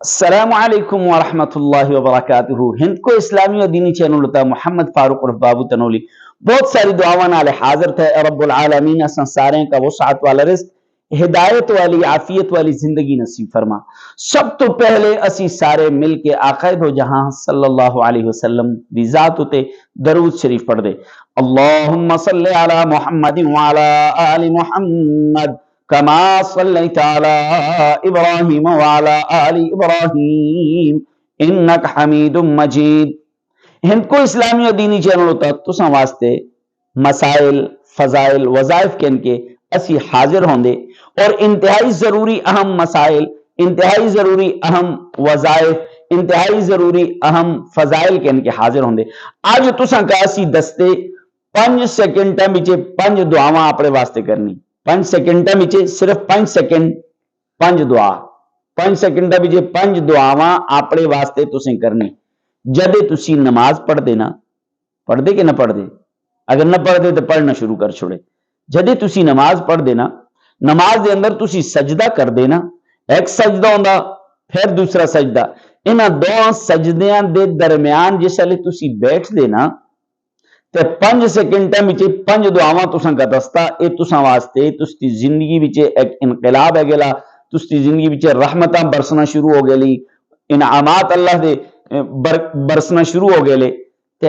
السلام علیکم ورحمۃ اللہ وبرکاتہ۔ ہند کو اسلامی اور دینی چینل ہوتا محمد فاروق اور بابو تنولی بہت ساری دعاواں نال حاضر تھے۔ رب العالمین اساں سارے کا وسعت والا رزق، ہدایت والی عافیت والی زندگی نصیب فرما۔ سب تو پہلے اسی سارے مل کے آقا دو جہاں صلی اللہ علیہ وسلم دی ذات تے درود شریف پڑھ دے۔ اللہم صلی علی محمد وعلی آل محمد کما صلیت علی ابراہیم وعلی آل ابراہیم انک حمید مجید۔ ہند کو اسلامی اور دینی چینل ہوتا تساں واسطے مسائل، فضائل، وظائف کے اسی حاضر ہوں دے اور انتہائی ضروری اہم مسائل، انتہائی ضروری اہم وظائف، انتہائی ضروری اہم فضائل کے حاضر ہوں دے۔ آج تساں کا اسی دستے 5 سیکنڈ میں 5 دعاواں اپنے واسطے کرنی۔ 5 سیکنڈ میں صرف 5 سیکنڈ 5 دعا، 5 سیکنڈ میں 5 دعاواں اپنے واسطے تسیں کرنی۔ جدے تسی نماز پڑھ دینا، پڑھ دے کہ نہ پڑھ دے، اگر نہ پڑھ دے تو پڑھنا شروع کر چھوڑے۔ جدے تسی نماز پڑھ دینا، نماز دے اندر تسی سجدہ کر دینا، ایک سجدہ ہوندا پھر دوسرا سجدہ، انہاں دو سجدیاں دے درمیان جس لے تسی بیٹھ دینا تے 5 سیکنڈ میں 5 دعاواں تساں کا دستا۔ اے تساں واسطے تستی زندگی وچ ایک انقلاب ہے گلا، تستی زندگی وچ رحمتاں برسنا شروع ہو گئی، انعامات اللہ دے برسنا شروع ہو گئے تے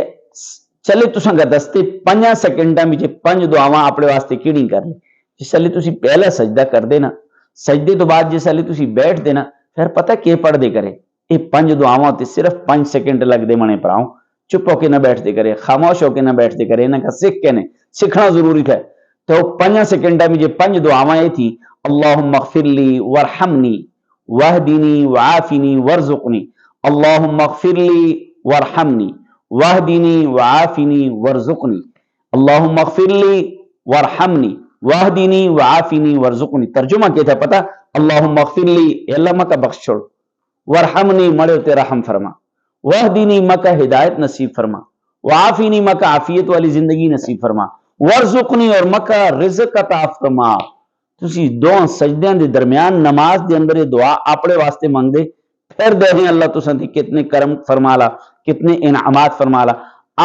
چلے تساں کا دستے 5 سیکنڈ میں 5 دعاواں اپنے واسطے کیڑی کر لے۔ جس لے تسی پہلا سجدہ کر دینا، سجدے تو بعد جس لے تسی بیٹھ دینا، پھر پتہ کی پڑھ دے کرے۔ یہ 5 دعاواں تے صرف 5 سیکنڈ لگ دے منے پراؤں، چپ ہو کے نہ بیٹھ دے کرے، خاموش ہو کے نہ بیٹھ دے کرے، انہاں کا سیکھ کے نہیں، سیکھنا ضروری ہے۔ تو 5 سیکنڈ میں 5 دعاواں یہ تھی: اللہم اغفر لی ورحمنی واہدنی وعافنی ورزقنی، اللہم اغفر لی ورحمنی واہدنی وعافنی ورزقنی، اللہم اغفر لی ورحمنی واہدنی وعافنی ورزقنی۔ ترجمہ کیا تھا پتہ؟ اللہم اغفر لی، اے اللہ مکہ بخش چھوڑ، ورحمنی مرے تے رحم فرما، واہدنی مکہ ہدایت نصیب فرما، وعافنی مکہ عافیت والی زندگی نصیب فرما، ورزقنی اور مکہ رزق عطا فرما۔ تسی دو سجدیاں دے درمیان نماز دے اندر یہ دعا اپنے واسطے مانگ دے، پھر دیکھیں اللہ تساں دی کتنے کرم فرمالا، کتنے انعامات فرمالا۔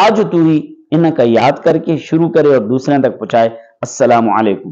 آج تو ہی انہاں کا یاد کر کے شروع کرے اور دوسرے تک پہنچائے۔ السلام علیکم۔